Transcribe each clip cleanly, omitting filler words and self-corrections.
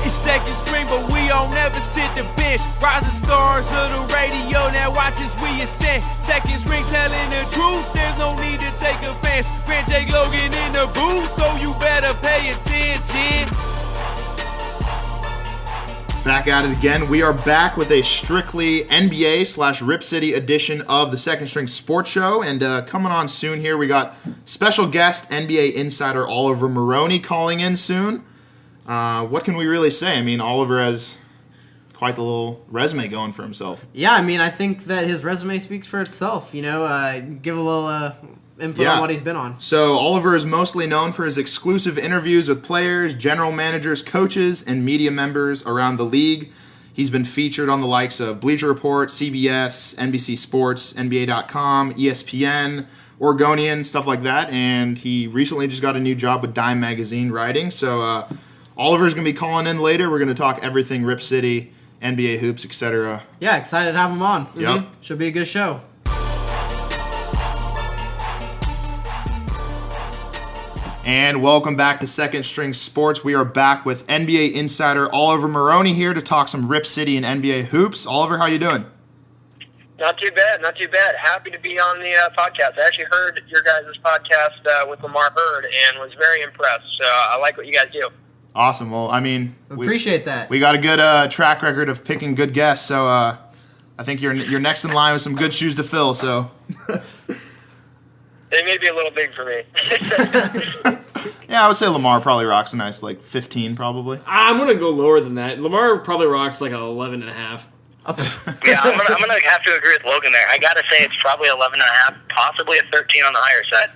It's second string, but we don't never sit the bench. Rising stars of the radio, now watch as we ascend. Second string telling the truth, there's no need to take offense. Grant J. Logan in the booth, so you better pay attention. Back at it again. We are back with a strictly NBA/Rip City edition of the Second String Sports Show. And coming on soon here, we got special guest NBA insider Oliver Maroney calling in soon. What can we really say? I mean, Oliver has quite the little resume going for himself. Yeah, I mean, I think that his resume speaks for itself. You know, give a little input on what he's been on. So Oliver is mostly known for his exclusive interviews with players, general managers, coaches, and media members around the league. He's been featured on the likes of Bleacher Report, CBS, NBC Sports, NBA.com, ESPN, Oregonian, stuff like that. And he recently just got a new job with Dime Magazine writing. So Oliver's going to be calling in later. We're going to talk everything Rip City, NBA hoops, etc. Yeah, excited to have him on. Yep. Should be a good show. And welcome back to Second String Sports. We are back with NBA insider Oliver Maroney here to talk some Rip City and NBA hoops. Oliver, how you doing? Not too bad, not too bad. Happy to be on the podcast. I actually heard your guys' podcast with Lamar Bird and was very impressed. So I like what you guys do. Awesome. Well, I mean, Appreciate that. We got a good track record of picking good guests, so I think you're next in line with some good shoes to fill. So. They may be a little big for me. Yeah, I would say Lamar probably rocks a nice 15 probably. I'm gonna go lower than that. Lamar probably rocks like an 11.5. Yeah, I'm gonna have to agree with Logan there. I gotta say it's probably 11.5, possibly a 13 on the higher side.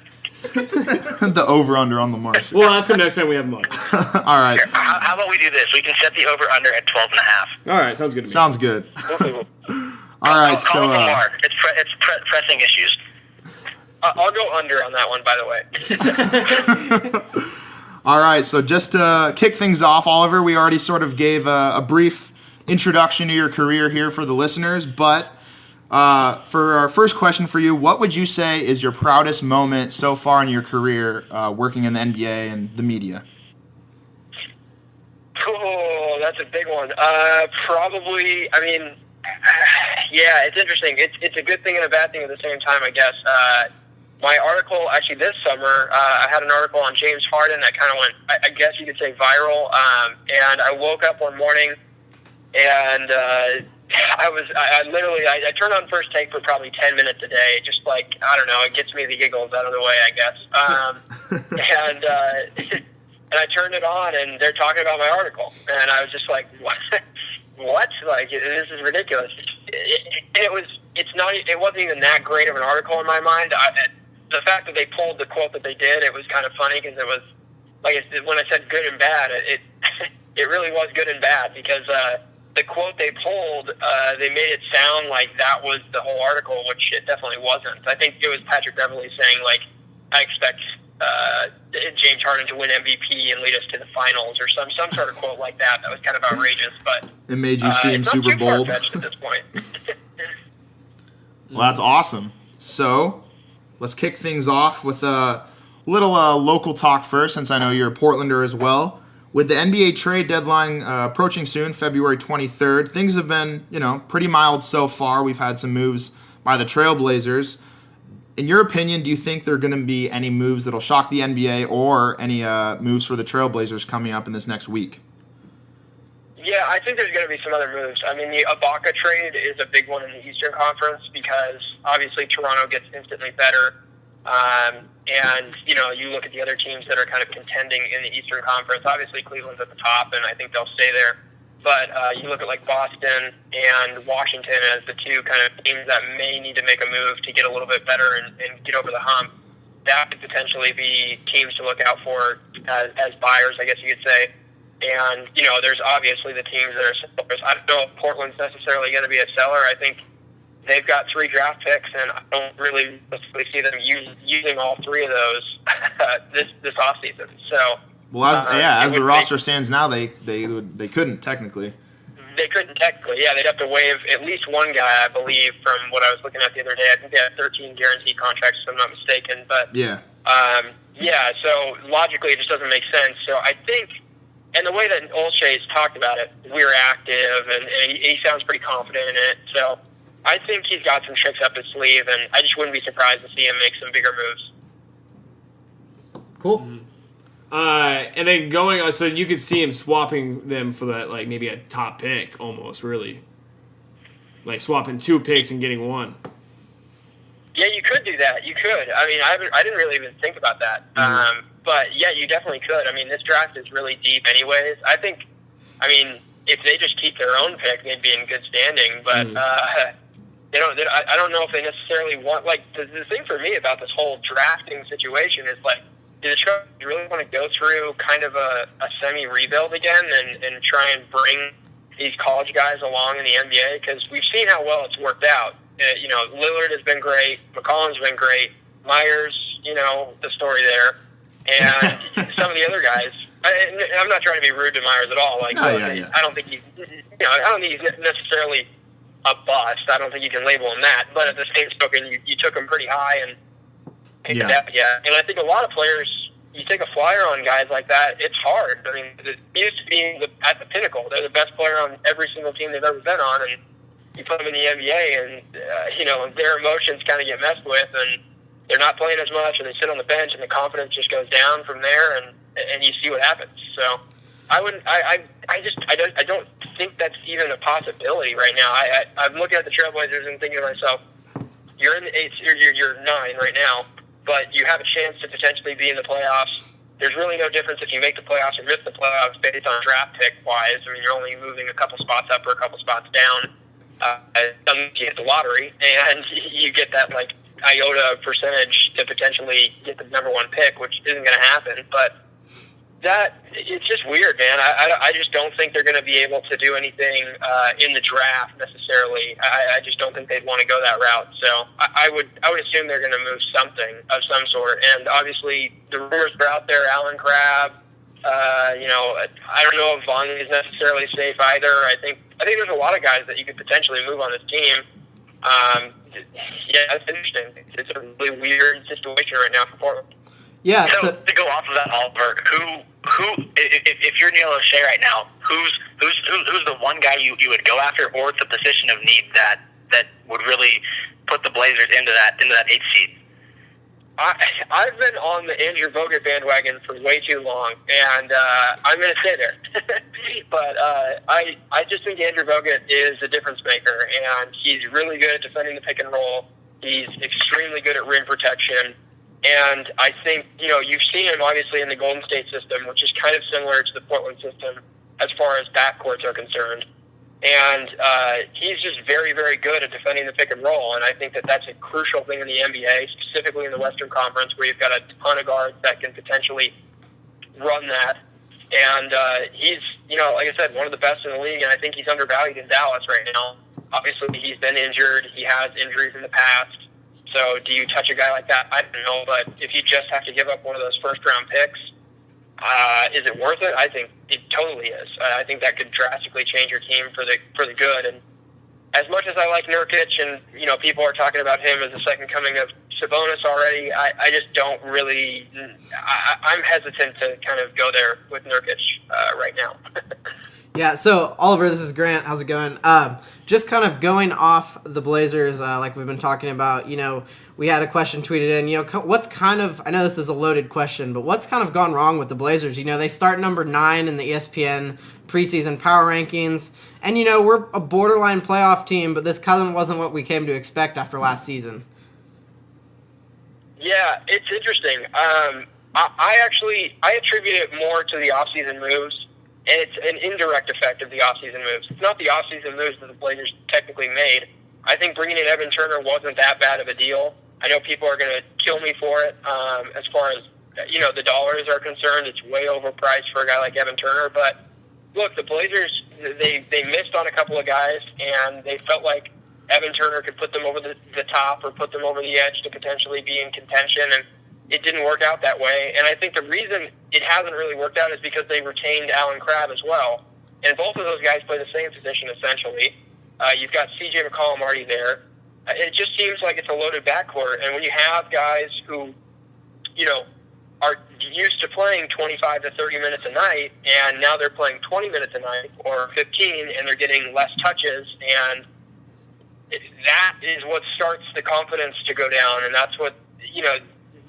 The over/under on Lamar. We'll ask him next time we have him on. All right. Here, how about we do this? We can set the over/under at 12.5. All right, sounds good to me. Sounds good. All right, Call it Lamar. It's pressing issues. I'll go under on that one, by the way. All right, so just to kick things off, Oliver, we already sort of gave a brief introduction to your career here for the listeners, but for our first question for you, what would you say is your proudest moment so far in your career working in the NBA and the media? Oh, that's a big one. Probably, I mean, yeah, it's interesting. It's a good thing and a bad thing at the same time, I guess. My article, actually this summer, I had an article on James Harden that kind of went, I guess you could say, viral. And I woke up one morning and I turned on First Take for probably 10 minutes a day. Just like, I don't know, it gets me the giggles out of the way, I guess. And I turned it on and they're talking about my article. And I was just like, what? What? Like, this is ridiculous. It wasn't even that great of an article in my mind. The fact that they pulled the quote that they did, it was kind of funny because it was, like, when I said good and bad, it really was good and bad because the quote they pulled, they made it sound like that was the whole article, which it definitely wasn't. I think it was Patrick Beverley saying, like, I expect James Harden to win MVP and lead us to the finals, or some sort of quote like that. That was kind of outrageous, but it made you seem super bold. It's not too far-fetched at this point. Well, that's awesome. So, let's kick things off with a little local talk first, since I know you're a Portlander as well. With the NBA trade deadline approaching soon, February 23rd, things have been, pretty mild so far. We've had some moves by the Trailblazers. In your opinion, do you think there are going to be any moves that will shock the NBA or any moves for the Trailblazers coming up in this next week? Yeah, I think there's going to be some other moves. I mean, the Ibaka trade is a big one in the Eastern Conference because obviously Toronto gets instantly better. And, you look at the other teams that are kind of contending in the Eastern Conference. Obviously Cleveland's at the top, and I think they'll stay there. But you look at like Boston and Washington as the two kind of teams that may need to make a move to get a little bit better and get over the hump. That could potentially be teams to look out for as buyers, I guess you could say. And, there's obviously the teams that are sellers. I don't know if Portland's necessarily going to be a seller. I think they've got 3 draft picks, and I don't really see them using all 3 of those this offseason. So, well, as the roster stands now, they couldn't technically. They couldn't technically. Yeah, they'd have to waive at least one guy, I believe, from what I was looking at the other day. I think they had 13 guaranteed contracts, if I'm not mistaken. But yeah. So logically, it just doesn't make sense. So I think And the way that Olshey's talked about it, we're active, and he sounds pretty confident in it. So I think he's got some tricks up his sleeve, and I just wouldn't be surprised to see him make some bigger moves. Cool. Mm-hmm. And then going on, so you could see him swapping them for that, like maybe a top pick almost, really. Like swapping 2 picks and getting 1. Yeah, you could do that. You could. I mean, I didn't really even think about that. But yeah, you definitely could. I mean, this draft is really deep anyways. I mean, if they just keep their own pick, they'd be in good standing. But, I don't know if they necessarily want, like, the thing for me about this whole drafting situation is, like, do the Trailblazers really want to go through kind of a semi-rebuild again and try and bring these college guys along in the NBA? Because we've seen how well it's worked out. Lillard has been great. McCollum's been great. Myers, the story there. And some of the other guys. I'm not trying to be rude to Myers at all. Like, I don't think he's necessarily a bust. I don't think you can label him that. But at the same token, you took him pretty high and And I think a lot of players, you take a flyer on guys like that, it's hard. I mean, it used to be at the pinnacle. They're the best player on every single team they've ever been on, and you put them in the NBA, and their emotions kind of get messed with, and they're not playing as much, and they sit on the bench, and the confidence just goes down from there, and you see what happens. So I don't think that's even a possibility right now. I'm looking at the Trailblazers and thinking to myself, you're in the 8th, you're 9 right now, but you have a chance to potentially be in the playoffs. There's really no difference if you make the playoffs or miss the playoffs based on draft pick-wise. I mean, you're only moving a couple spots up or a couple spots down. It doesn't mean you get the lottery, and you get that, iota percentage to potentially get the number 1 pick, which isn't going to happen. But it's just weird, man. I just don't think they're going to be able to do anything in the draft necessarily. I just don't think they'd want to go that route. So I would assume they're going to move something of some sort. And obviously the rumors are out there. Alan Crabb. I don't know if Vonleh is necessarily safe either. I think there's a lot of guys that you could potentially move on this team. That's interesting. It's a really weird situation right now for Portland. Yeah. So to go off of that, Oliver, who, if you're Neil O'Shea right now, who's the one guy you would go after, or the position of need that would really put the Blazers into that 8th seed? I've been on the Andrew Bogut bandwagon for way too long, and I'm going to stay there. But I just think Andrew Bogut is a difference maker, and he's really good at defending the pick and roll. He's extremely good at rim protection. And I think, you've seen him obviously in the Golden State system, which is kind of similar to the Portland system as far as backcourts are concerned. And he's just very, very good at defending the pick and roll. And I think that that's a crucial thing in the NBA, specifically in the Western Conference, where you've got a ton of guards that can potentially run that. And he's, like I said, one of the best in the league, and I think he's undervalued in Dallas right now. Obviously, he's been injured. He has injuries in the past. So do you touch a guy like that? I don't know, but if you just have to give up one of those first-round picks, is it worth it? I think it totally is. I think that could drastically change your team for the good. And as much as I like Nurkic, and people are talking about him as the second coming of Sabonis already, I just don't really. I'm hesitant to kind of go there with Nurkic right now. Yeah, so Oliver, this is Grant. How's it going? Just kind of going off the Blazers, like we've been talking about, we had a question tweeted in, what's kind of, I know this is a loaded question, but what's kind of gone wrong with the Blazers? They start number 9 in the ESPN preseason power rankings, and, we're a borderline playoff team, but this wasn't what we came to expect after last season. Yeah, it's interesting. I attribute it more to the offseason moves. And it's an indirect effect of the offseason moves. It's not the offseason moves that the Blazers technically made. I think bringing in Evan Turner wasn't that bad of a deal. I know people are going to kill me for it. As far as, the dollars are concerned, it's way overpriced for a guy like Evan Turner. But, look, the Blazers, they missed on a couple of guys, and they felt like Evan Turner could put them over the top or put them over the edge to potentially be in contention, and it didn't work out that way. And I think the reason it hasn't really worked out is because they retained Alan Crabb as well. And both of those guys play the same position, essentially. You've got C.J. McCollum already there. It just seems like it's a loaded backcourt. And when you have guys who, are used to playing 25 to 30 minutes a night, and now they're playing 20 minutes a night or 15, and they're getting less touches, and that is what starts the confidence to go down, and that's what,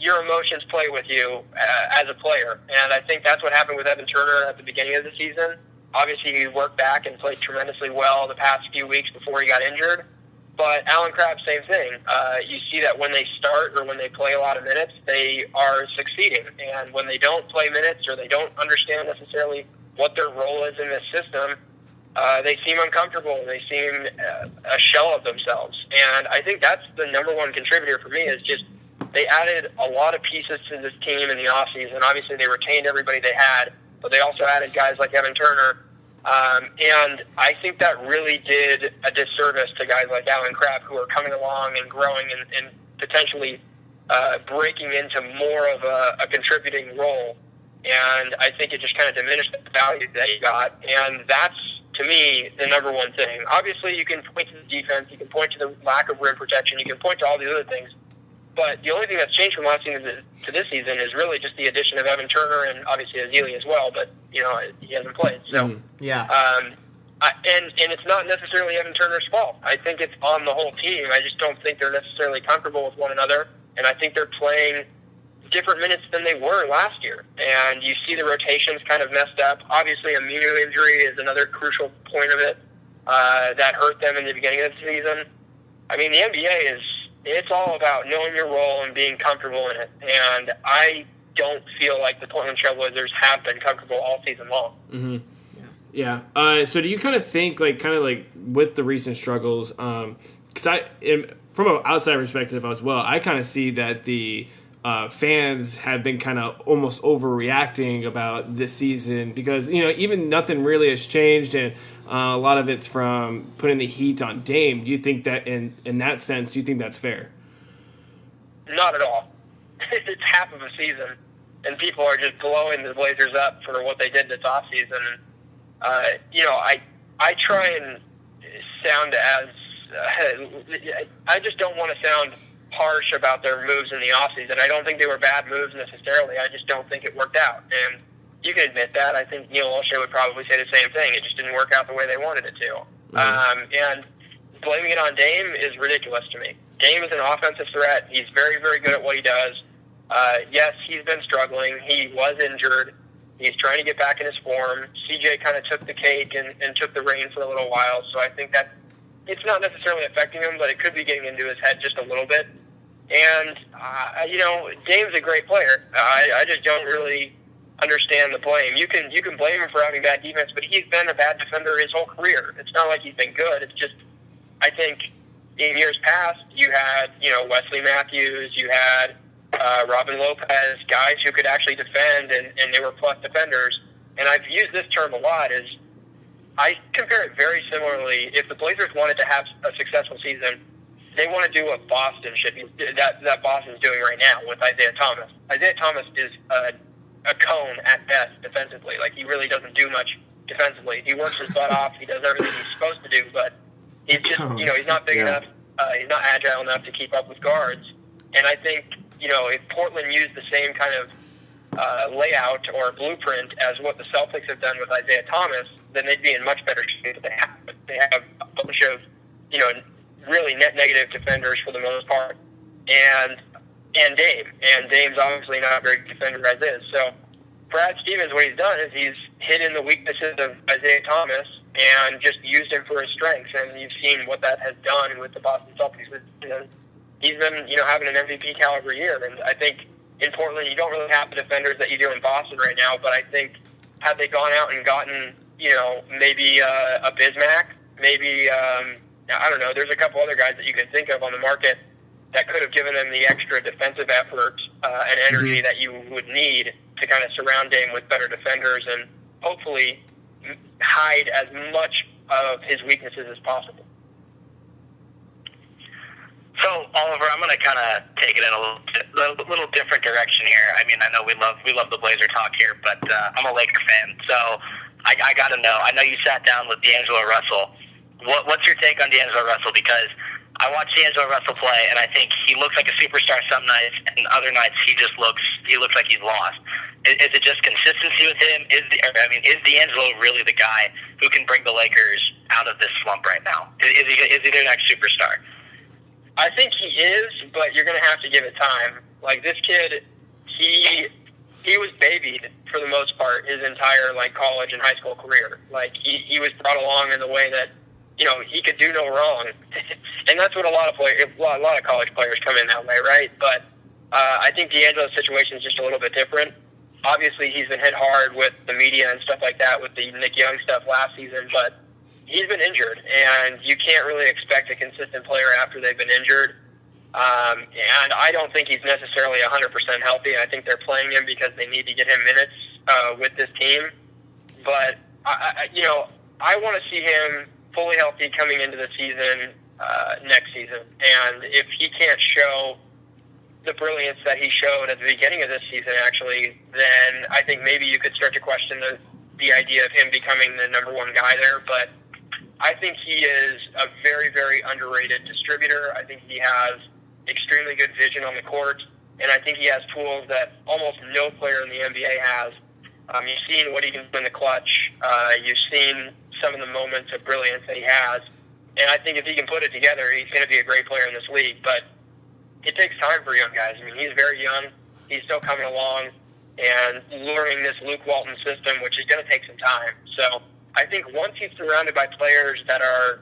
your emotions play with you as a player. And I think that's what happened with Evan Turner at the beginning of the season. Obviously, he worked back and played tremendously well the past few weeks before he got injured. But Alan Crabb, same thing. You see that when they start or when they play a lot of minutes, they are succeeding. And when they don't play minutes or they don't understand necessarily what their role is in this system, they seem uncomfortable. They seem a shell of themselves. And I think that's the number one contributor for me, is just they added a lot of pieces to this team in the offseason. Obviously, they retained everybody they had, but they also added guys like Evan Turner. And I think that really did a disservice to guys like Alan Crabb, who are coming along and growing and potentially breaking into more of a contributing role. And I think it just kind of diminished the value that he got. And that's, to me, the number one thing. Obviously, you can point to the defense, you can point to the lack of rim protection, you can point to all the other things. But the only thing that's changed from last season to this season is really just the addition of Evan Turner and obviously Azili as well. But he hasn't played. So yeah. And it's not necessarily Evan Turner's fault. I think it's on the whole team. I just don't think they're necessarily comfortable with one another, and I think they're playing different minutes than they were last year. And you see the rotations kind of messed up. Obviously, a Minu injury is another crucial point of it that hurt them in the beginning of the season. I mean, the NBA it's all about knowing your role and being comfortable in it. And I don't feel like the Portland Trail Blazers have been comfortable all season long. Mm-hmm. Yeah. So do you kind of think, with the recent struggles, because from an outside perspective as well, I kind of see that the fans have been kind of almost overreacting about this season because, even nothing really has changed, and a lot of it's from putting the heat on Dame. Do you think that in that sense, do you think that's fair? Not at all. It's half of a season, and people are just blowing the Blazers up for what they did this offseason. I try and sound as I just don't want to sound harsh about their moves in the offseason. I don't think they were bad moves necessarily. I just don't think it worked out. And you can admit that. I think Neil Olshey would probably say the same thing. It just didn't work out the way they wanted it to. And blaming it on Dame is ridiculous to me. Dame is an offensive threat. He's very, very good at what he does. Yes, he's been struggling. He was injured. He's trying to get back in his form. CJ kind of took the cake and took the reign for a little while. So I think that it's not necessarily affecting him, but it could be getting into his head just a little bit. And, Dame's a great player. I just don't really understand the blame. You can blame him for having bad defense, but he's been a bad defender his whole career. It's not like he's been good. It's just, I think in years past, you had, Wesley Matthews, you had Robin Lopez, guys who could actually defend, and they were plus defenders. And I've used this term a lot, is I compare it very similarly. If the Blazers wanted to have a successful season, they want to do what Boston should be, that Boston's doing right now with Isaiah Thomas. Isaiah Thomas is a cone at best defensively. Like, he really doesn't do much defensively. He works his butt off. He does everything he's supposed to do, but he's just, he's not big enough. He's not agile enough to keep up with guards. And I think, if Portland used the same kind of layout or blueprint as what the Celtics have done with Isaiah Thomas, then they'd be in much better shape. They have a bunch of, really net negative defenders for the most part, and Dame. And Dame's obviously not a very good defender as is. So Brad Stevens, what he's done is he's hidden the weaknesses of Isaiah Thomas and just used him for his strengths. And you've seen what that has done with the Boston Celtics. He's been, having an MVP caliber year. And I think in Portland, you don't really have the defenders that you do in Boston right now. But I think had they gone out and gotten, maybe a Bismack, maybe, I don't know, there's a couple other guys that you can think of on the market that could have given them the extra defensive effort and energy that you would need to kind of surround Dame with better defenders and hopefully hide as much of his weaknesses as possible. So, Oliver, I'm going to kind of take it in a little different direction here. I mean, I know we love the Blazer talk here, but I'm a Laker fan, so I got to know. I know you sat down with D'Angelo Russell. What's your take on D'Angelo Russell? Because I watch D'Angelo Russell play, and I think he looks like a superstar some nights, and other nights he looks like he's lost. Is it just consistency with him? Is D'Angelo really the guy who can bring the Lakers out of this slump right now? Is he their next superstar? I think he is, but you're going to have to give it time. Like, this kid, he was babied for the most part his entire college and high school career. Like, he was brought along in the way that, he could do no wrong. And that's what a lot of college players come in that way, right? But I think D'Angelo's situation is just a little bit different. Obviously, he's been hit hard with the media and stuff like that with the Nick Young stuff last season, but he's been injured, and you can't really expect a consistent player after they've been injured. And I don't think he's necessarily 100% healthy. I think they're playing him because they need to get him minutes with this team. But, I want to see him fully healthy coming into the season next season. And if he can't show the brilliance that he showed at the beginning of this season, actually, then I think maybe you could start to question the idea of him becoming the number one guy there. But I think he is a very, very underrated distributor. I think he has extremely good vision on the court, and I think he has tools that almost no player in the NBA has. You've seen what he can do in the clutch. You've seen some of the moments of brilliance that he has. And I think if he can put it together, he's going to be a great player in this league. But it takes time for young guys. I mean, he's very young. He's still coming along and learning this Luke Walton system, which is going to take some time. So I think once he's surrounded by players that are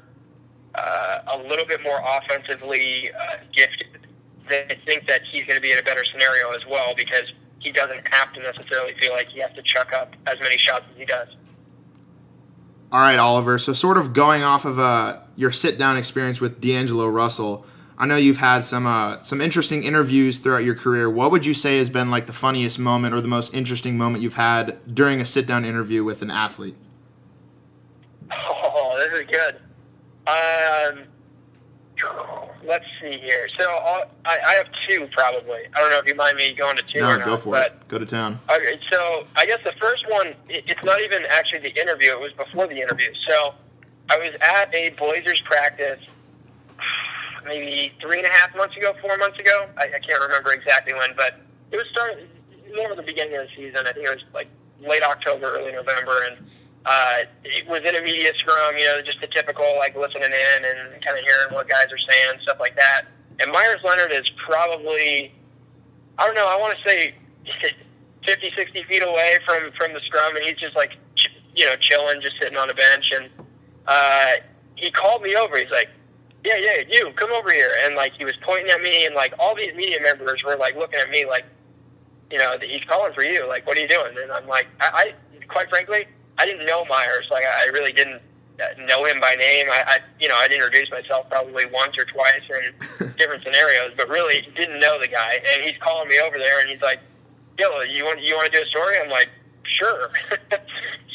a little bit more offensively gifted, then I think that he's going to be in a better scenario as well, because he doesn't have to necessarily feel like he has to chuck up as many shots as he does. All right, Oliver. So sort of going off of your sit-down experience with D'Angelo Russell, I know you've had some interesting interviews throughout your career. What would you say has been the funniest moment or the most interesting moment you've had during a sit-down interview with an athlete? Oh, this is good. Let's see here. So I have two, probably. I don't know if you mind me going to two or not. No, go for it. Go to town. Okay, so I guess the first one, it's not even actually the interview. It was before the interview. So I was at a Blazers practice maybe 3.5 months ago, 4 months ago. I can't remember exactly when, but it was starting more at the beginning of the season. I think it was late October, early November, and it was in a media scrum, just the typical, listening in and kind of hearing what guys are saying, stuff like that. And Myers Leonard is probably, I don't know, I want to say 50, 60 feet away from the scrum, and he's just chilling, just sitting on a bench. And he called me over. He's like, yeah, you, come over here. And, he was pointing at me, and, all these media members were, looking at me he's calling for you. What are you doing? And I'm like, I quite frankly, I didn't know Myers. I really didn't know him by name. I'd introduced myself probably once or twice in different scenarios, but really didn't know the guy. And he's calling me over there, and he's like, yo, you want to do a story? I'm like, sure.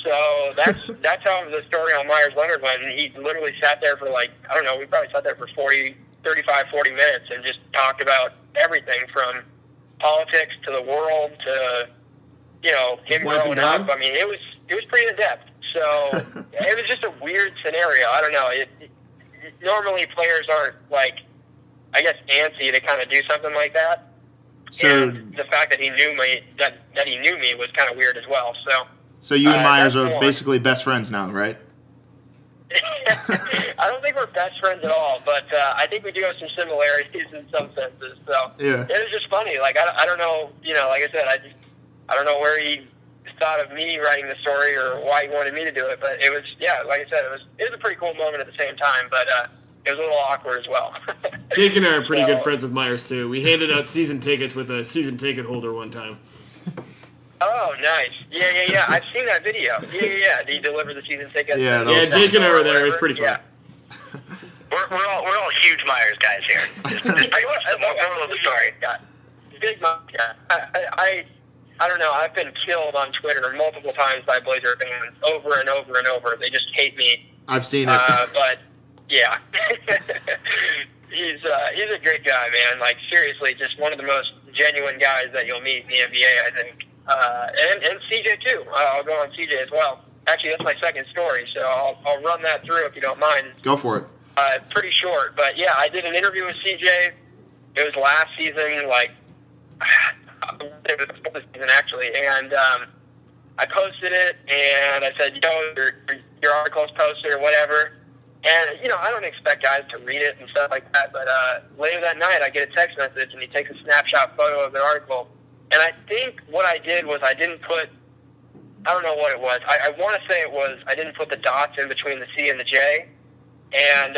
So that's how the story on Myers Leonard went. And he literally sat there for I don't know, we probably sat there for 35, 40 minutes and just talked about everything from politics to the world to, him growing up. I mean, it was pretty in-depth. So it was just a weird scenario. I don't know. Normally players aren't, I guess, antsy to kind of do something like that. So, and the fact that he knew me, that he knew me was kind of weird as well. So you and Myers are basically best friends now, right? I don't think we're best friends at all, but I think we do have some similarities in some senses. So yeah. It was just funny. I don't know, like I said, I don't know where he thought of me writing the story or why he wanted me to do it, but it was, like I said, it was a pretty cool moment at the same time, but it was a little awkward as well. Jake and I are pretty good friends with Myers too. We handed out season tickets with a season ticket holder one time. Oh, nice. Yeah. I've seen that video. Yeah. He delivered the season tickets. Yeah, Jake and I were there. It was pretty fun. Yeah. We're all huge Myers guys here. Just moral of the story. Big Myers guy. I don't know. I've been killed on Twitter multiple times by Blazer fans over and over and over. They just hate me. I've seen it. But yeah, he's a great guy, man. Seriously, just one of the most genuine guys that you'll meet in the NBA, I think. And CJ too. I'll go on CJ as well. Actually, that's my second story, so I'll run that through if you don't mind. Go for it. pretty short. But yeah, I did an interview with CJ. It was last season, like it was this season actually, and I posted it, and I said, "Yo, your article's posted or whatever." And I don't expect guys to read it and stuff like that. But later that night, I get a text message, and he takes a snapshot photo of the article. And I think what I did was I didn't put. I don't know what it was. I want to say it was I didn't put the dots in between the C and the J. And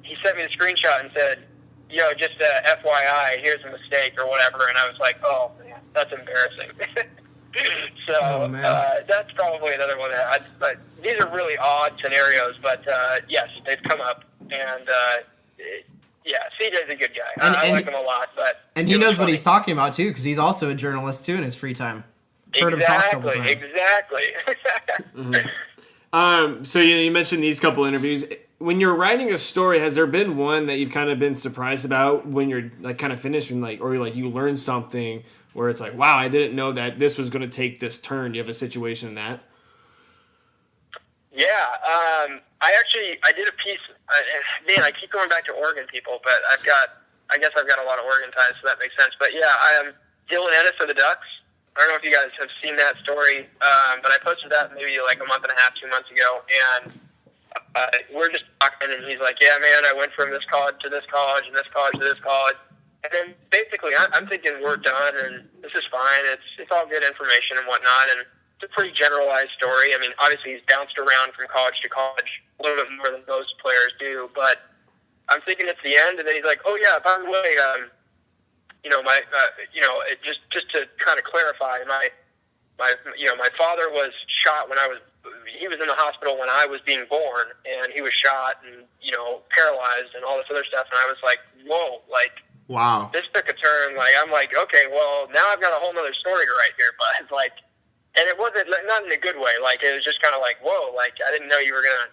he sent me the screenshot and said, "Yo, just FYI, here's a mistake," or whatever. And I was like, "Oh, man, that's embarrassing." So that's probably another one. But these are really odd scenarios. But yes, they've come up. And yeah, CJ's a good guy. I like him a lot. And he knows what he's talking about, too, because he's also a journalist, too, in his free time. Exactly. Mm-hmm. So you mentioned these couple interviews. When you're writing a story, has there been one that you've kind of been surprised about when you're like kind of finished and like, or like you learn something where it's like, wow, I didn't know that this was going to take this turn? Do you have a situation in that? Yeah, I did a piece. Man, I keep going back to Oregon people, but I guess I've got a lot of Oregon ties, so that makes sense. But yeah, I am Dylan Ennis of the Ducks. I don't know if you guys have seen that story, but I posted that maybe like a month and a half, 2 months ago, and we're just talking, and he's like, "Yeah, man, I went from this college to this college, and this college to this college." And then basically, I'm thinking we're done, and this is fine. It's all good information and whatnot, and it's a pretty generalized story. I mean, obviously, he's bounced around from college to college a little bit more than most players do, but I'm thinking it's the end, and then he's like, "Oh yeah, by the way, just to kind of clarify, my father was shot when he was in the hospital when I was being born, and he was shot and paralyzed and all this other stuff." And I was like, "Whoa, like." Wow. This took a turn. Like, I'm like, okay, well, now I've got a whole other story to write here, but it's like, and it wasn't not in a good way. Like, it was just kind of like, whoa, like I didn't know you were gonna,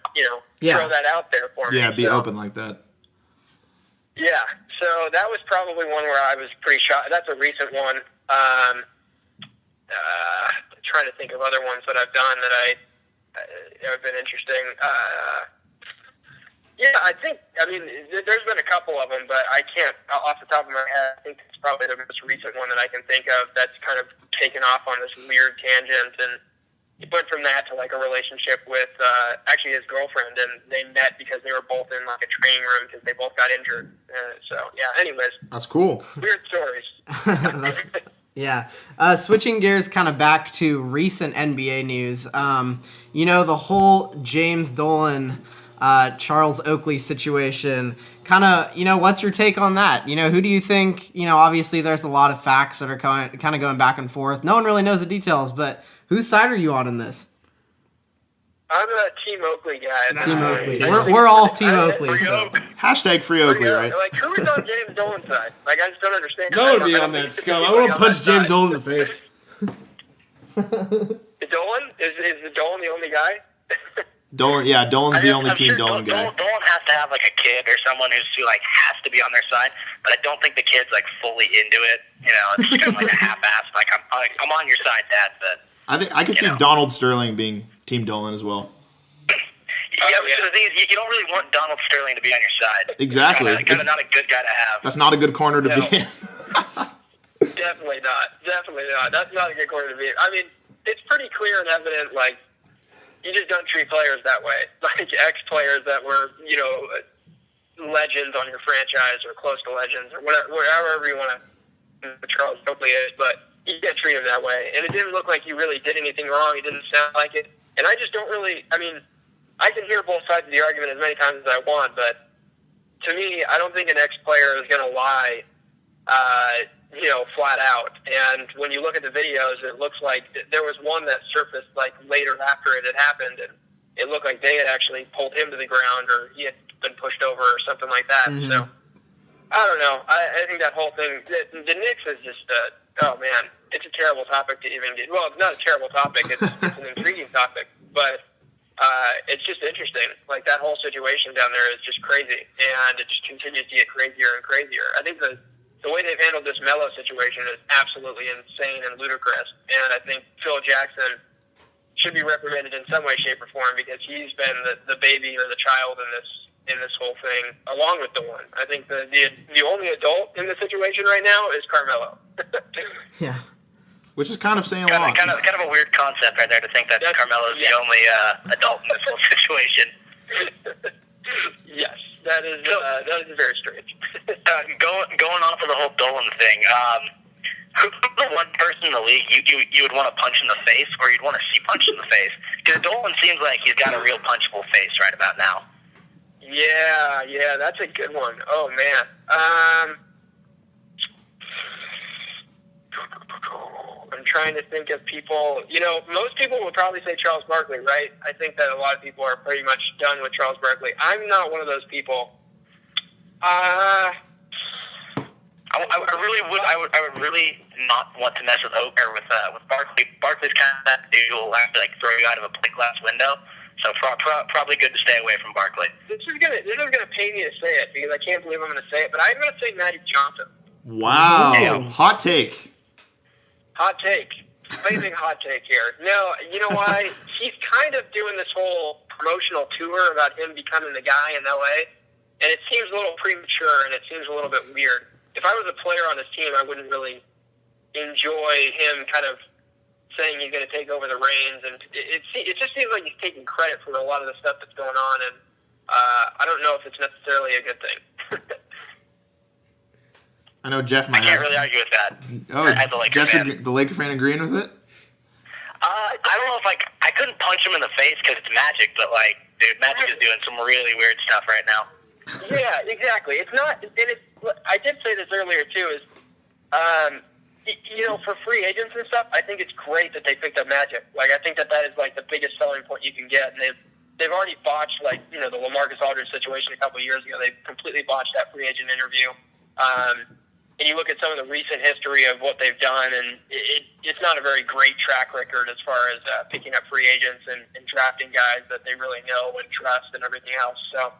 throw that out there for me. Yeah, be open like that. Yeah, so that was probably one where I was pretty shocked. That's a recent one. Trying to think of other ones that I've done that have been interesting. Yeah, there's been a couple of them, but I can't, off the top of my head, I think it's probably the most recent one that I can think of that's kind of taken off on this weird tangent, and he went from that to like a relationship with actually his girlfriend, and they met because they were both in like a training room because they both got injured. So, yeah, anyways. That's cool. Weird stories. Yeah. Switching gears kind of back to recent NBA news. The whole James Dolan Charles Oakley situation, kind of, what's your take on that? Who do you think, obviously there's a lot of facts that are kind of going back and forth. No one really knows the details, but whose side are you on in this? I'm a Team Oakley guy. Team Oakley. We're all Team Oakley. So. Hashtag free Oakley, right? Like, who is on James Dolan's side? Like, I just don't understand. No one be on that scum. I want to punch James Dolan in the face. Dolan? Is Dolan the only guy? Dolan's the only Team Dolan guy. Dolan has to have like a kid or someone who like has to be on their side, but I don't think the kid's like fully into it. It's just kind of like a half-assed. Like I'm on your side, Dad. But I think I could see Donald Sterling being Team Dolan as well. Yeah, you don't really want Donald Sterling to be on your side. Exactly. Kind of not a good guy to have. That's not a good corner to be in. Definitely not. That's not a good corner to be in. I mean, it's pretty clear and evident, like, you just don't treat players that way. Like ex-players that were, legends on your franchise or close to legends or whatever you want to Charles Oakley is, but you can't treat him that way. And it didn't look like he really did anything wrong. It didn't sound like it. And I just don't really, I can hear both sides of the argument as many times as I want, but to me, I don't think an ex-player is going to lie, flat out. And when you look at the videos, it looks like there was one that surfaced like later after it had happened, and it looked like they had actually pulled him to the ground, or he had been pushed over, or something like that. Mm-hmm. So I don't know. I think that whole thing, the Knicks is just, it's a terrible topic to even get. Well, it's not a terrible topic. It's an intriguing topic, but it's just interesting. Like that whole situation down there is just crazy, and it just continues to get crazier and crazier. I think the way they've handled this Melo situation is absolutely insane and ludicrous, and I think Phil Jackson should be reprimanded in some way, shape, or form because he's been the baby or the child in in this whole thing, along with Dolan. I think the only adult in the situation right now is Carmelo. Yeah. Which is kind of saying a Kind lot. of a weird concept right there to think that Carmelo's the only adult in this whole situation. Yes, that is very strange. Going off of the whole Dolan thing, who's the one person in the league you would want to punch in the face, or you'd want to see punched in the face? Because Dolan seems like he's got a real punchable face right about now. Yeah, that's a good one. Oh man. I'm trying to think of people. Most people would probably say Charles Barkley, right? I think that a lot of people are pretty much done with Charles Barkley. I'm not one of those people. I would really not want to mess with Barkley. Barkley's kind of that dude who will actually throw you out of a plate glass window. So probably good to stay away from Barkley. This is gonna pain me to say it because I can't believe I'm gonna say it, but I'm gonna say Magic Johnson. Wow. Damn. Hot take. Hot take. Amazing hot take here. No, you know why? He's kind of doing this whole promotional tour about him becoming the guy in LA, and it seems a little premature and it seems a little bit weird. If I was a player on this team, I wouldn't really enjoy him kind of saying he's going to take over the reins, and it just seems like he's taking credit for a lot of the stuff that's going on, and I don't know if it's necessarily a good thing. I know Jeff might I can't really argue with that. As a Laker Jeff's fan. the Laker fan agreeing with it? I don't know if I couldn't punch him in the face because it's Magic, but dude, Magic is doing some really weird stuff right now. Yeah, exactly. It's not, and I did say this earlier too. Is for free agents and stuff, I think it's great that they picked up Magic. I think that is the biggest selling point you can get, and they've already botched the LaMarcus Aldridge situation a couple of years ago. They completely botched that free agent interview. And you look at some of the recent history of what they've done, and it's not a very great track record as far as picking up free agents and drafting guys that they really know and trust and everything else. So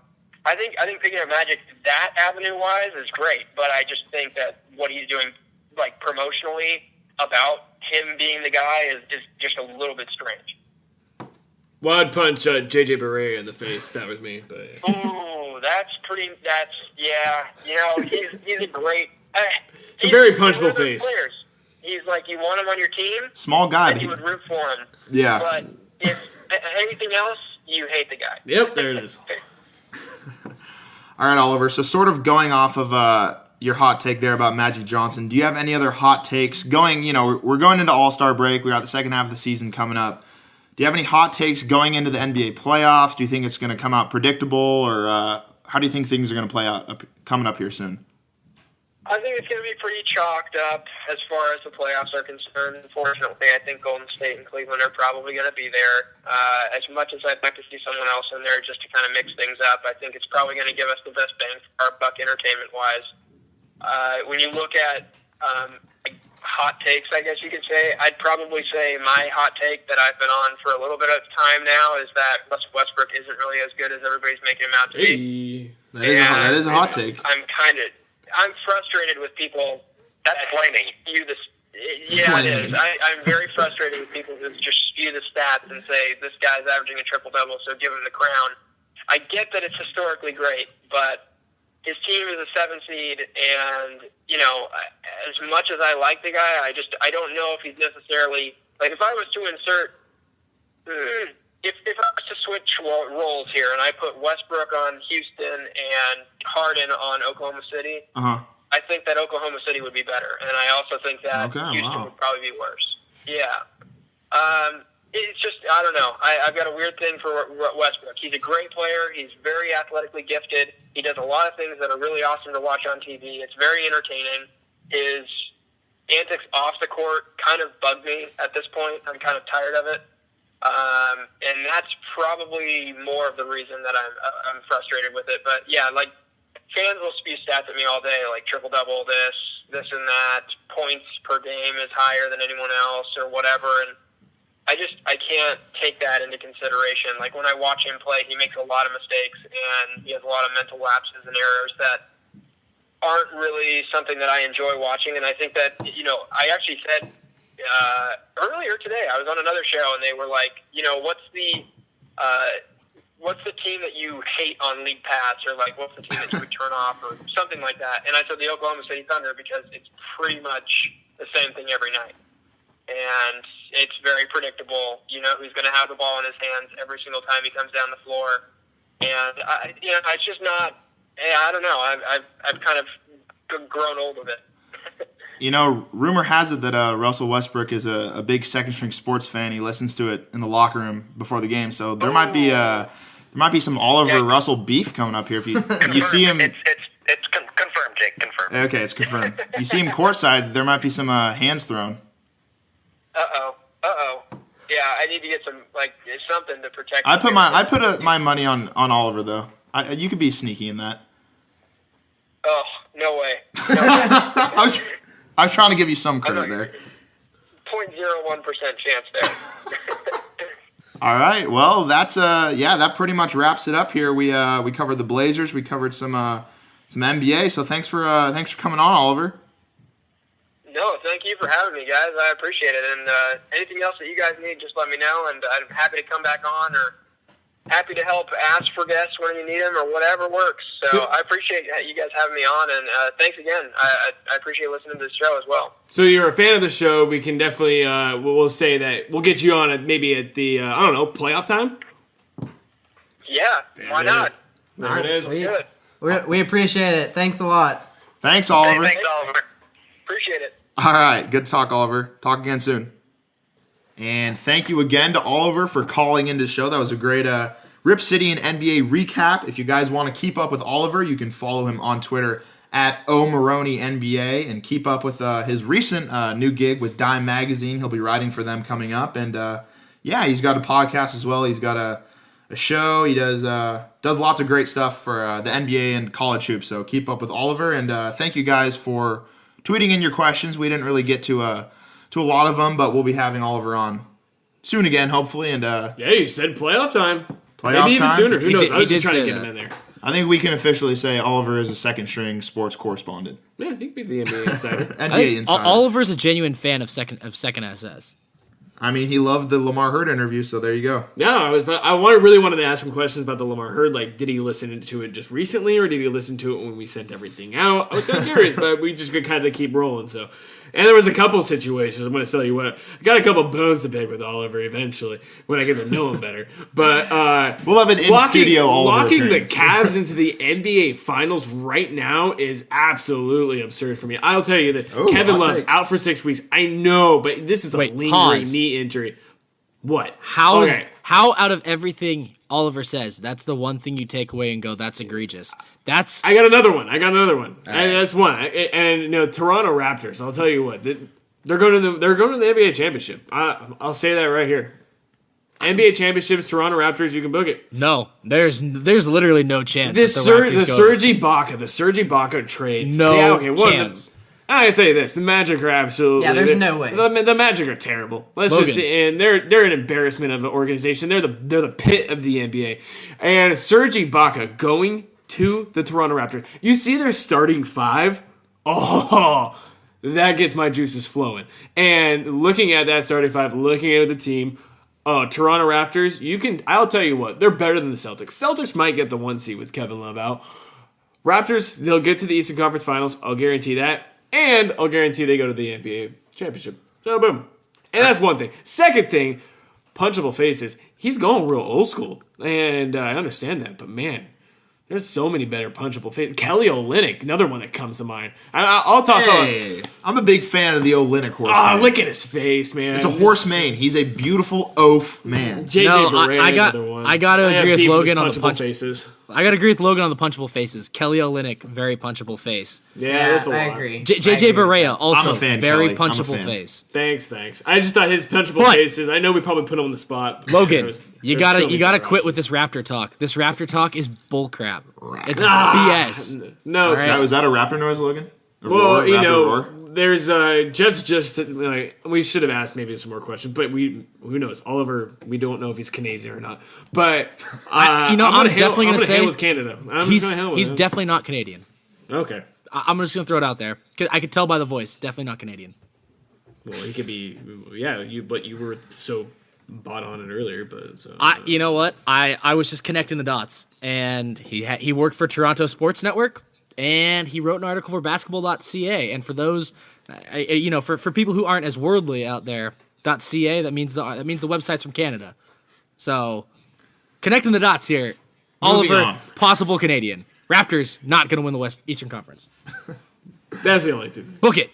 I think picking up Magic that avenue-wise is great, but I just think that what he's doing promotionally about him being the guy is just a little bit strange. Well, I'd punch JJ Barea in the face. That was me. But Ooh, he's a great. It's a very punchable face. Players. He's you want him on your team. Small guy. And you would root for him. Yeah. But if anything else, you hate the guy. Yep, there it is. All right, Oliver. So sort of going off of your hot take there about Magic Johnson, do you have any other hot takes going? We're going into All-Star break. We got the second half of the season coming up. Do you have any hot takes going into the NBA playoffs? Do you think it's going to come out predictable, or how do you think things are going to play out coming up here soon? I think it's going to be pretty chalked up as far as the playoffs are concerned. Unfortunately, I think Golden State and Cleveland are probably going to be there. As much as I'd like to see someone else in there just to kind of mix things up, I think it's probably going to give us the best bang for our buck entertainment-wise. When you look at hot takes, I guess you could say, I'd probably say my hot take that I've been on for a little bit of time now is that Russell Westbrook isn't really as good as everybody's making him out to be. That is a hot take. I'm frustrated with people. That's flaming. Yeah, it is. I'm very frustrated with people who just spew the stats and say this guy's averaging a triple-double, so give him the crown. I get that it's historically great, but his team is a 7 seed, and as much as I like the guy, I don't know if he's necessarily if I was to insert. If I was to switch roles here and I put Westbrook on Houston and Harden on Oklahoma City, I think that Oklahoma City would be better. And I also think that Houston would probably be worse. Yeah. It's just, I don't know. I've got a weird thing for Westbrook. He's a great player. He's very athletically gifted. He does a lot of things that are really awesome to watch on TV. It's very entertaining. His antics off the court kind of bug me at this point. I'm kind of tired of it. And that's probably more of the reason that I'm frustrated with it. But yeah, fans will spew stats at me all day, triple-double, this and that, points per game is higher than anyone else or whatever. And I can't take that into consideration. When I watch him play, he makes a lot of mistakes and he has a lot of mental lapses and errors that aren't really something that I enjoy watching. And I think that, I actually said, earlier today, I was on another show, and they were like, what's the what's the team that you hate on League Pass, or like what's the team that you would turn off, or something like that. And I said the Oklahoma City Thunder because it's pretty much the same thing every night. And it's very predictable. You know who's going to have the ball in his hands every single time he comes down the floor. And, it's just not, I don't know. I've kind of grown old with it. You know, rumor has it that Russell Westbrook is a big second-string sports fan. He listens to it in the locker room before the game. So there might be some Oliver Russell beef coming up here. If you see him, it's confirmed, Jake. Confirmed. Okay, it's confirmed. You see him courtside, there might be some hands thrown. Yeah, I need to get something to protect. I put my money on Oliver though. You could be sneaky in that. Oh, no way. I was trying to give you some credit there. 0.01% chance there. All right. Well, that's that pretty much wraps it up here. We covered the Blazers. We covered some NBA. So thanks for coming on, Oliver. No, thank you for having me, guys. I appreciate it. And anything else that you guys need, just let me know, and I'm happy to come back on, or happy to help ask for guests when you need them, or whatever works. So I appreciate you guys having me on, and thanks again. I appreciate listening to the show as well. So you're a fan of the show. We can definitely we'll say that we'll get you on maybe at the playoff time. Yeah, why not? There it is. Sweet. We appreciate it. Thanks a lot. Thanks, Oliver. Hey, thanks, Oliver. Appreciate it. All right. Good to talk, Oliver. Talk again soon. And thank you again to Oliver for calling into the show. That was a great Rip City and NBA recap. If you guys want to keep up with Oliver, you can follow him on Twitter at Maroney NBA and keep up with his recent new gig with Dime Magazine. He'll be writing for them coming up. And he's got a podcast as well. He's got a show. He does lots of great stuff for the NBA and college hoops. So keep up with Oliver. And thank you guys for tweeting in your questions. We didn't really get to a lot of them, but we'll be having Oliver on soon again, hopefully. And you said playoff time. Maybe even sooner. Who knows? I was just trying to get that. him in there. I think we can officially say Oliver is a second-string sports correspondent. Yeah, he could be the NBA insider. NBA insider. Oliver's a genuine fan of second SS. I mean, he loved the Lamar Hurd interview, so there you go. Yeah, really wanted to ask him questions about the Lamar Hurd. Like, did he listen to it just recently, or did he listen to it when we sent everything out? I was kind of curious, but we just could kind of keep rolling. So, and there was a couple situations. I'm going to tell you what. I got a couple bones to pick with Oliver eventually when I get to know him better. But we'll have an in-studio Oliver locking the appearance. Cavs into the NBA Finals right now is absolutely absurd for me. I'll tell you that Kevin hot Love take. out for 6 weeks. I know, but this is a lingering pause. knee injury. What? How out of everything Oliver says, that's the one thing you take away and go, that's egregious. I got another one. And right. that's one. And Toronto Raptors. I'll tell you what. They're going to the NBA championship. I'll say that right here. NBA championships, Toronto Raptors. You can book it. No, there's literally no chance. The Raptors go. Serge Ibaka trade. No one chance. I say this: the Magic are absolutely. Yeah, there's no way. The Magic are terrible. And they're an embarrassment of an organization. They're the pit of the NBA. And Serge Ibaka going to the Toronto Raptors. You see their starting five. Oh, that gets my juices flowing. And looking at that starting five, looking at the team. Toronto Raptors. I'll tell you what, they're better than the Celtics. Celtics might get the 1 seed with Kevin Love out. Raptors, they'll get to the Eastern Conference Finals. I'll guarantee that. And I'll guarantee they go to the NBA championship. So, boom. And that's one thing. Second thing, punchable faces. He's going real old school. And I understand that. But, man, there's so many better punchable faces. Kelly Olynyk, another one that comes to mind. I'll toss on. I'm a big fan of the Olynyk horse. Oh, look at his face, man. It's a horse mane. He's a beautiful oaf man. JJ No, Barea, I got- another one. I gotta have agree with beef Logan on the punchable faces. I gotta agree with Logan on the punchable faces. Kelly Olynyk, very punchable face. Yeah, there's a lot. I agree. JJ Barea, also I'm a fan, very Kelly. I'm a punchable fan. face. Thanks. I just thought his punchable But- faces. I know we probably put him on the spot. Logan, you gotta quit quit with this Raptor talk. This Raptor talk is bullcrap. It's Ah, BS. No, it's All not. right. Was that a raptor noise, Logan? A Well, roar? Raptor roar? there's Jeff's just we should have asked maybe some more questions, but who knows? Oliver, we don't know if he's Canadian or not. But I'm definitely gonna say with Canada. He's definitely not Canadian. Okay. I'm just gonna throw it out there. 'Cause I could tell by the voice, definitely not Canadian. Well, he could be. Yeah, but you were so bought on it earlier, but so You know what? I was just connecting the dots, and he worked for Toronto Sports Network, and he wrote an article for basketball.ca. And for those, for people who aren't as worldly out there, .ca that means the website's from Canada. So connecting the dots here. Moving Oliver, on. possible Canadian. Raptors not going to win the Eastern Conference. that's the only two. Book it.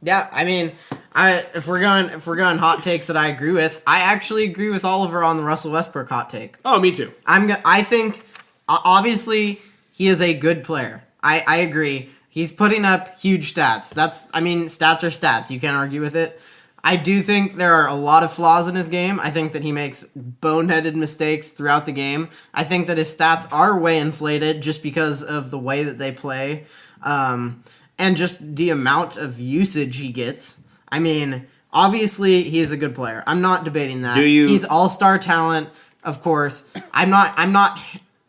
Yeah, I mean, if we're going hot takes that I agree with, I actually agree with Oliver on the Russell Westbrook hot take. Oh, me too. I think obviously he is a good player. I agree. He's putting up huge stats. Stats are stats. You can't argue with it. I do think there are a lot of flaws in his game. I think that he makes boneheaded mistakes throughout the game. I think that his stats are way inflated just because of the way that they play. And just the amount of usage he gets. I mean, obviously he is a good player. I'm not debating that. He's all-star talent, of course. I'm not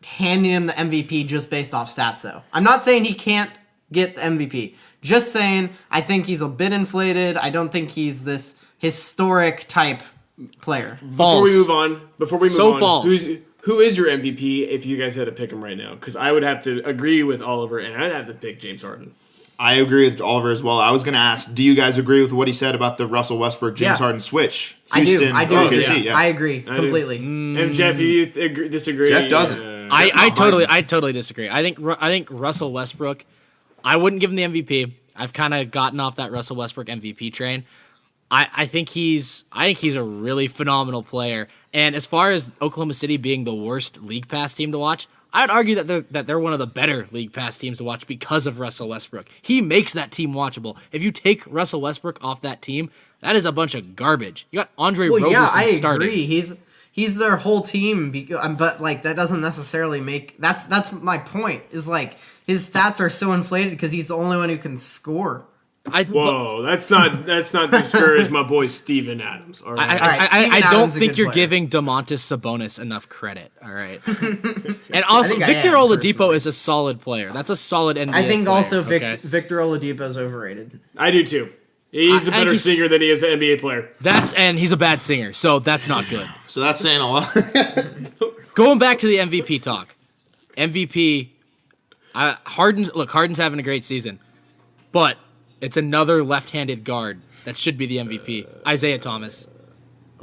handing him the MVP just based off stats, though. I'm not saying he can't get the MVP. Just saying, I think he's a bit inflated. I don't think he's this historic type player. False. Before we move on, False. who is your MVP if you guys had to pick him right now? Because I would have to agree with Oliver, and I'd have to pick James Harden. I agree with Oliver as well. I was going to ask, do you guys agree with what he said about the Russell Westbrook James Harden switch? Houston, I do. OKC, I agree completely. If Jeff, you disagree, Jeff doesn't. I totally disagree. I think Russell Westbrook, I wouldn't give him the MVP. I've kind of gotten off that Russell Westbrook MVP train. I think he's a really phenomenal player. And as far as Oklahoma City being the worst League Pass team to watch, I'd argue that they're one of the better League Pass teams to watch because of Russell Westbrook. He makes that team watchable. If you take Russell Westbrook off that team, that is a bunch of garbage. You got Andre Roberson starting. Agree. He's their whole team, but like that doesn't necessarily make that's my point. Is like his stats are so inflated because he's the only one who can score. Whoa, that's not discourage my boy Steven Adams. All right. I don't think you're giving Domantas Sabonis enough credit. All right. And also, Victor Oladipo is a solid player. That's a solid NBA I think player, also okay? Victor Oladipo is overrated. I do too. He's a better singer than he is an NBA player. And he's a bad singer, so that's not good. So that's saying a lot. Going back to the MVP talk. MVP, Harden's having a great season, but it's another left-handed guard that should be the MVP. Isaiah Thomas.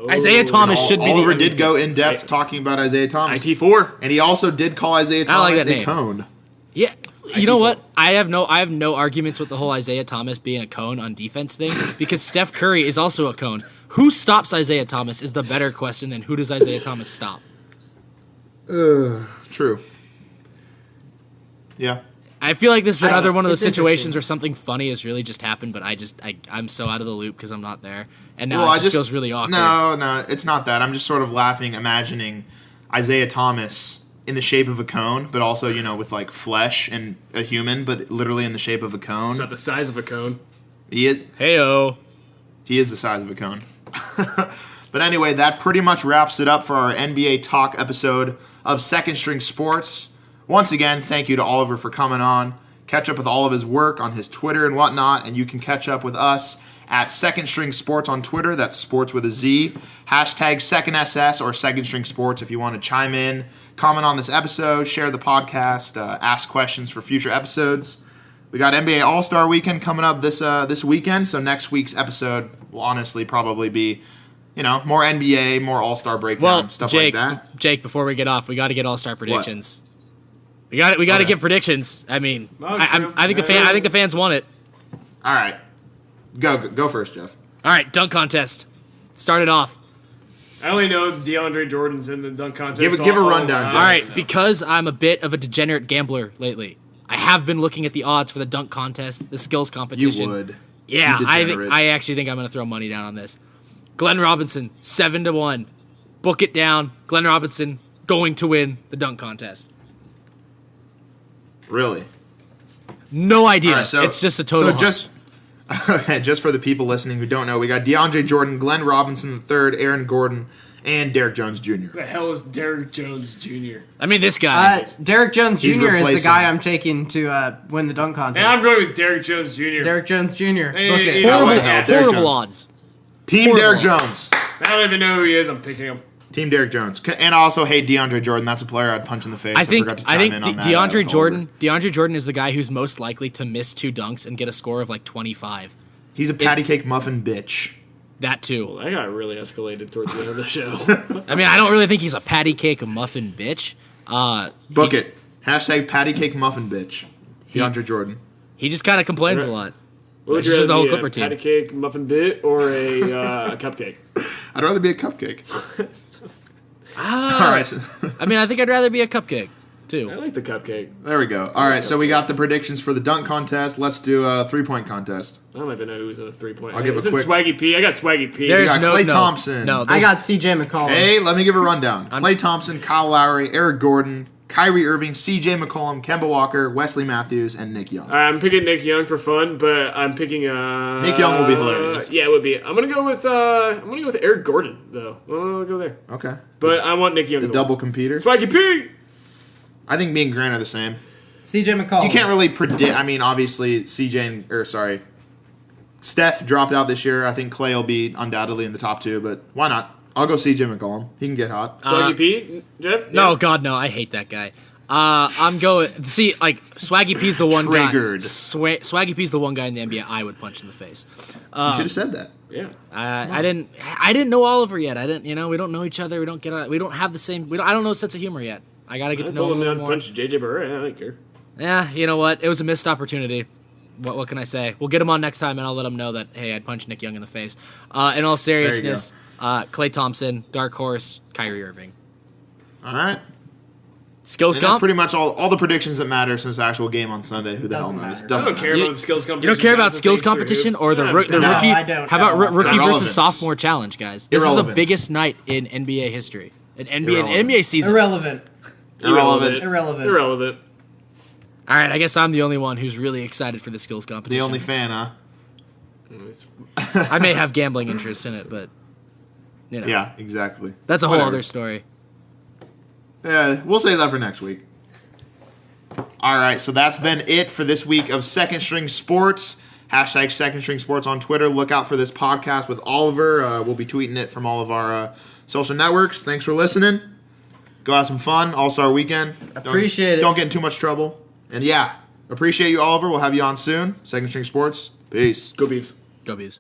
Isaiah Thomas should be Oliver the MVP. did go in depth talking about Isaiah Thomas. IT4. And he also did call Isaiah Thomas like that a name. cone. Yeah. You know what? I have no arguments with the whole Isaiah Thomas being a cone on defense thing because Steph Curry is also a cone. Who stops Isaiah Thomas is the better question than who does Isaiah Thomas stop? True. Yeah. I feel like this is another one of those it's situations interesting. where something funny has really just happened, but I'm so out of the loop because I'm not there, and now it just feels really awkward. No, it's not that. I'm just sort of laughing, imagining Isaiah Thomas in the shape of a cone, but also, with like flesh and a human, but literally in the shape of a cone. It's not the size of a cone. He is the size of a cone. But anyway, that pretty much wraps it up for our NBA Talk episode of Second String Sports. Once again, thank you to Oliver for coming on. Catch up with all of his work on his Twitter and whatnot, and you can catch up with us at Second String Sports on Twitter. That's sports with a Z. Hashtag SecondSS or Second String Sports if you want to chime in, comment on this episode, share the podcast, ask questions for future episodes. We got NBA All-Star Weekend coming up this weekend, so next week's episode will honestly probably be, more NBA, more All-Star breakdown, stuff Jake, like that. Jake, before we get off, we got to get All-Star predictions. What? We got to give predictions. I mean, I think the fans want it. All right, go first, Jeff. All right, dunk contest. Start it off. I only know DeAndre Jordan's in the dunk contest. Give a rundown, Jeff. All right, because I'm a bit of a degenerate gambler lately, I have been looking at the odds for the dunk contest, the skills competition. You would. Yeah, I actually think I'm going to throw money down on this. Glenn Robinson, 7-1. Book it down. Glenn Robinson going to win the dunk contest. Really? No idea. Right, so, it's just a total. Just for the people listening who don't know, we got DeAndre Jordan, Glenn Robinson III, Aaron Gordon, and Derek Jones Jr. Who the hell is Derek Jones Jr.? I mean, this guy. Derek Jones Jr. He's is the replacing. guy I'm taking to win the dunk contest. And I'm going with Derek Jones Jr. Derek Jones Jr. Hey, Book hey, it. hey, what the hell, Derek Horrible Jones. odds. Team Horrible. Derrick Jones. I don't even know who he is. I'm picking him. Team Derrick Jones. And I also hate DeAndre Jordan. That's a player I'd punch in the face. I think forgot to chime in on that, DeAndre Culver. Jordan is the guy who's most likely to miss 2 dunks and get a score of like 25. He's a patty cake muffin bitch. That too. Well, that got really escalated towards the end of the show. I mean, I don't really think he's a patty cake muffin bitch. Book it. Hashtag patty cake muffin bitch. DeAndre Jordan. He just kind of complains a lot. What would This you is the rather whole be, Clipper a team. patty cake muffin bit or a cupcake? I'd rather be a cupcake. All right. I mean, I think I'd rather be a cupcake I too. like the cupcake. There we go. All right, so we got the predictions for the dunk contest. Let's do a 3-point contest. I don't even know who's in the 3-point. I'll give a Is it quick- Swaggy P? I got Swaggy P. There's got no Klay no, Thompson. No, I there's- got CJ McCollum. Hey, let me give a rundown. Klay Thompson, Kyle Lowry, Eric Gordon, Kyrie Irving, CJ McCollum, Kemba Walker, Wesley Matthews, and Nick Young. I'm picking Nick Young for fun, but I'm picking Nick Young will be hilarious. Yeah, it would be. I'm gonna go with Eric Gordon though. I'll go there. Okay. But I want Nick Young. The to double completer. Swaggy P. I think me and Grant are the same. CJ McCollum. You can't really predict. I mean, obviously, Steph dropped out this year. I think Klay will be undoubtedly in the top 2, but why not? I'll go CJ McCollum. He can get hot. Swaggy P. Jeff. No, Yeah. God, no. I hate that guy. I'm going. See, like Swaggy P's the one Triggered. guy. Swaggy P's the one guy in the NBA I would punch in the face. You should have said that. Yeah. I didn't know Oliver yet. I didn't. We don't know each other. We don't have the same. I don't know a sense of humor yet. I gotta get I to know told him him a not little to more. punch JJ Barea. I don't care. Yeah, you know what? It was a missed opportunity. What can I say? We'll get him on next time, and I'll let him know that hey, I'd punch Nick Young in the face. In all seriousness, Klay Thompson, dark horse, Kyrie Irving. All right. Skills And that's comp. pretty much all the predictions that matter since the actual game on Sunday. Who the hell Doesn't knows? matter. I don't care You- about the skills competition. You don't care about guys. skills Thanks for competition hoops. or the Yeah, rookie? No, I don't How about at all. rookie Irrelevant. versus sophomore challenge, guys? This is the Irrelevant. biggest night in NBA history, in Irrelevant. NBA season. Irrelevant. Irrelevant. Irrelevant. Irrelevant. All right, I guess I'm the only one who's really excited for the skills competition. The only fan, huh? I may have gambling interest in it, but Yeah, exactly. that's a whole Whatever. other story. Yeah, we'll save that for next week. All right, so that's been it for this week of Second String Sports. Hashtag Second String Sports on Twitter. Look out for this podcast with Oliver. We'll be tweeting it from all of our social networks. Thanks for listening. Go have some fun. All-Star Weekend. Appreciate it. Don't get in too much trouble. And yeah, appreciate you, Oliver. We'll have you on soon. Second String Sports. Peace. Go Beavs. Go Bees.